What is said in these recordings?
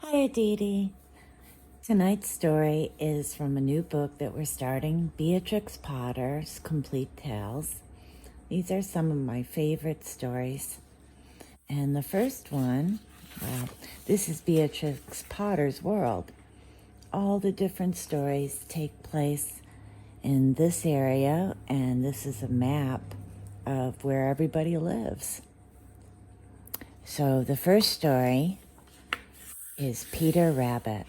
Hi, Aditi. Tonight's story is from a new book that we're starting, Beatrix Potter's Complete Tales. These are some of my favorite stories. And the first one, this is Beatrix Potter's world. All the different stories take place in this area, and this is a map of where everybody lives. So the first story is Peter Rabbit.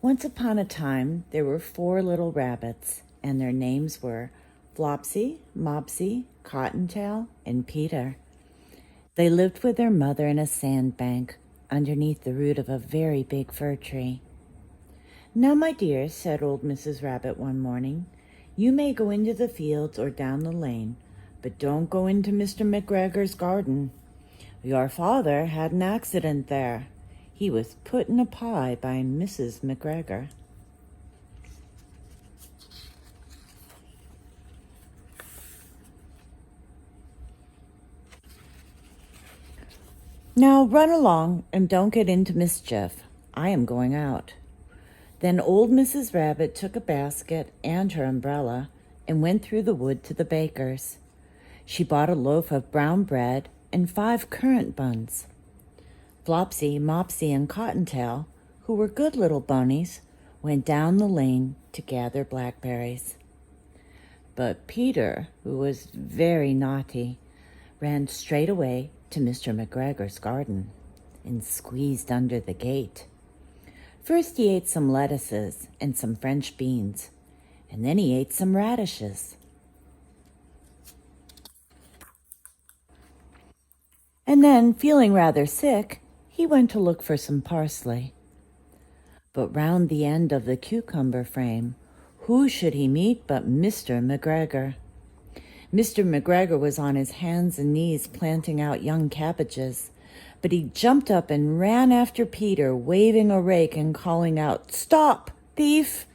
Once upon a time, there were 4 little rabbits, and their names were Flopsy, Mopsy, Cottontail, and Peter. They lived with their mother in a sandbank underneath the root of a very big fir tree. "Now, my dears," said old Mrs. Rabbit one morning, "you may go into the fields or down the lane, but don't go into Mr. McGregor's garden. Your father had an accident there. He was put in a pie by Mrs. McGregor." "Now run along and don't get into mischief. I am going out." Then old Mrs. Rabbit took a basket and her umbrella and went through the wood to the baker's. She bought a loaf of brown bread and 5 currant buns. Flopsy, Mopsy, and Cottontail, who were good little bunnies, went down the lane to gather blackberries. But Peter, who was very naughty, ran straight away to Mr. McGregor's garden and squeezed under the gate. First he ate some lettuces and some French beans, and then he ate some radishes. And then, feeling rather sick, he went to look for some parsley. But round the end of the cucumber frame, who should he meet but Mr. McGregor? Mr. McGregor was on his hands and knees planting out young cabbages, but he jumped up and ran after Peter, waving a rake and calling out, "Stop, thief!"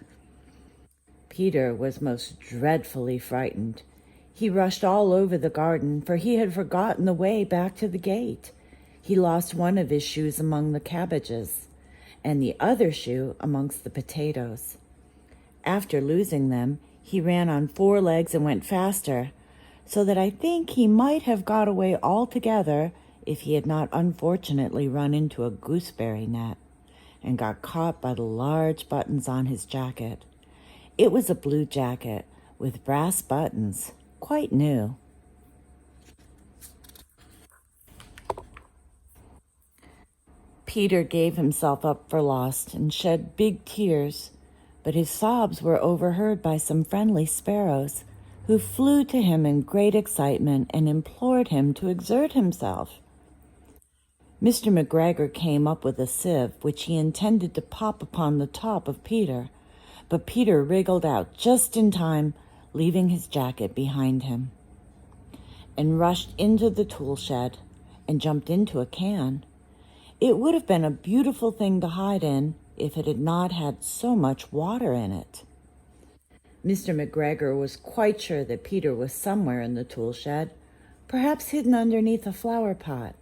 Peter was most dreadfully frightened. He rushed all over the garden, for he had forgotten the way back to the gate. He lost one of his shoes among the cabbages, and the other shoe amongst the potatoes. After losing them, he ran on 4 legs and went faster, so that I think he might have got away altogether if he had not unfortunately run into a gooseberry net and got caught by the large buttons on his jacket. It was a blue jacket with brass buttons, quite new. Peter gave himself up for lost and shed big tears, but his sobs were overheard by some friendly sparrows, who flew to him in great excitement and implored him to exert himself. Mr. McGregor came up with a sieve, which he intended to pop upon the top of Peter, but Peter wriggled out just in time, leaving his jacket behind him, and rushed into the tool shed and jumped into a can. It would have been a beautiful thing to hide in if it had not had so much water in it. Mr. McGregor was quite sure that Peter was somewhere in the tool shed, perhaps hidden underneath a flower pot.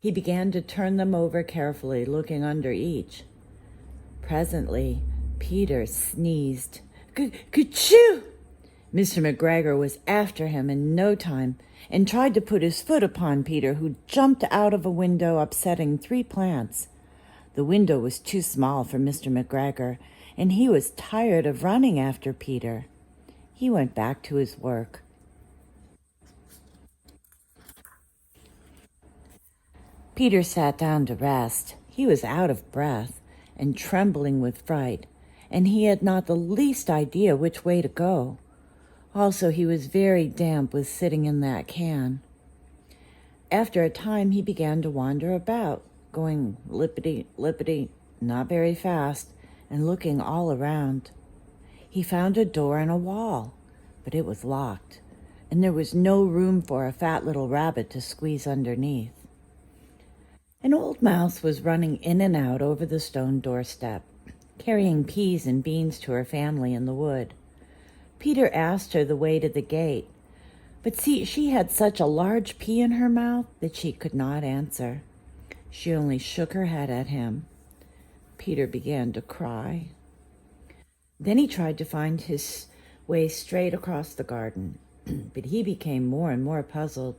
He began to turn them over carefully, looking under each. Presently, Peter sneezed. "Ka-choo!" Mr. McGregor was after him in no time and tried to put his foot upon Peter, who jumped out of a window, upsetting 3 plants. The window was too small for Mr. McGregor, and he was tired of running after Peter. He went back to his work. Peter sat down to rest. He was out of breath and trembling with fright, and he had not the least idea which way to go. Also, he was very damp with sitting in that can. After a time, he began to wander about, going lippity-lippity, not very fast, and looking all around. He found a door in a wall, but it was locked, and there was no room for a fat little rabbit to squeeze underneath. An old mouse was running in and out over the stone doorstep, carrying peas and beans to her family in the wood. Peter asked her the way to the gate, but she had such a large pea in her mouth that she could not answer. She only shook her head at him. Peter began to cry. Then he tried to find his way straight across the garden, but he became more and more puzzled.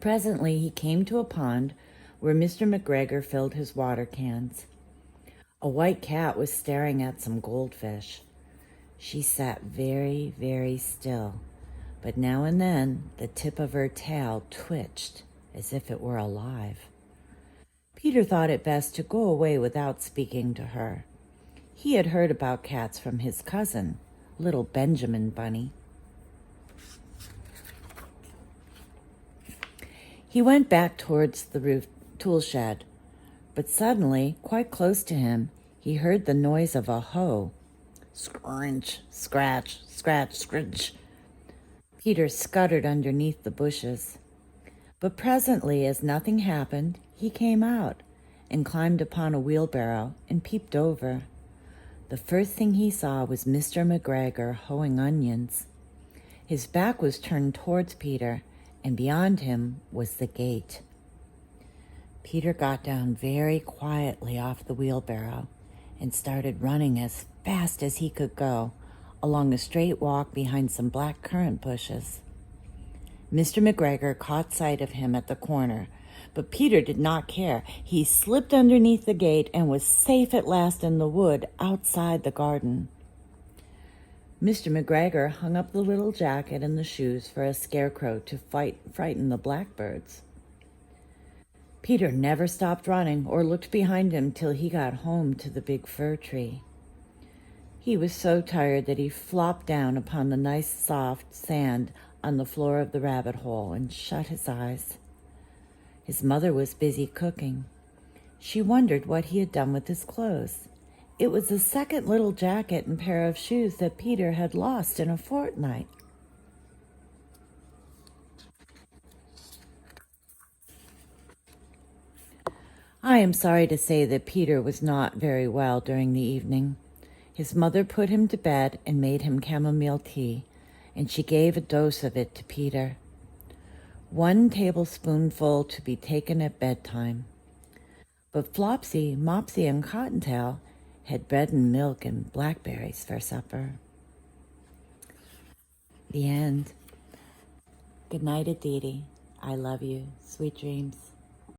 Presently he came to a pond where Mr. McGregor filled his water cans. A white cat was staring at some goldfish. She sat very, very still, but now and then the tip of her tail twitched as if it were alive. Peter thought it best to go away without speaking to her. He had heard about cats from his cousin, little Benjamin Bunny. He went back towards the tool shed, but suddenly, quite close to him, he heard the noise of a hoe. Scrunch, scratch, scratch, scrunch. Peter scuttered underneath the bushes. But presently, as nothing happened, he came out and climbed upon a wheelbarrow and peeped over. The first thing he saw was Mr. McGregor hoeing onions. His back was turned towards Peter, and beyond him was the gate. Peter got down very quietly off the wheelbarrow and started running as fast as he could go along a straight walk behind some black currant bushes. Mr. McGregor caught sight of him at the corner, but Peter did not care. He slipped underneath the gate and was safe at last in the wood outside the garden. Mr. McGregor hung up the little jacket and the shoes for a scarecrow to frighten the blackbirds. Peter never stopped running or looked behind him till he got home to the big fir tree. He was so tired that he flopped down upon the nice soft sand on the floor of the rabbit hole and shut his eyes. His mother was busy cooking. She wondered what he had done with his clothes. It was the second little jacket and pair of shoes that Peter had lost in a fortnight. I am sorry to say that Peter was not very well during the evening. His mother put him to bed and made him chamomile tea, and she gave a dose of it to Peter. 1 tablespoonful to be taken at bedtime. But Flopsy, Mopsy, and Cottontail had bread and milk and blackberries for supper. The end. Good night, Aditi. I love you. Sweet dreams.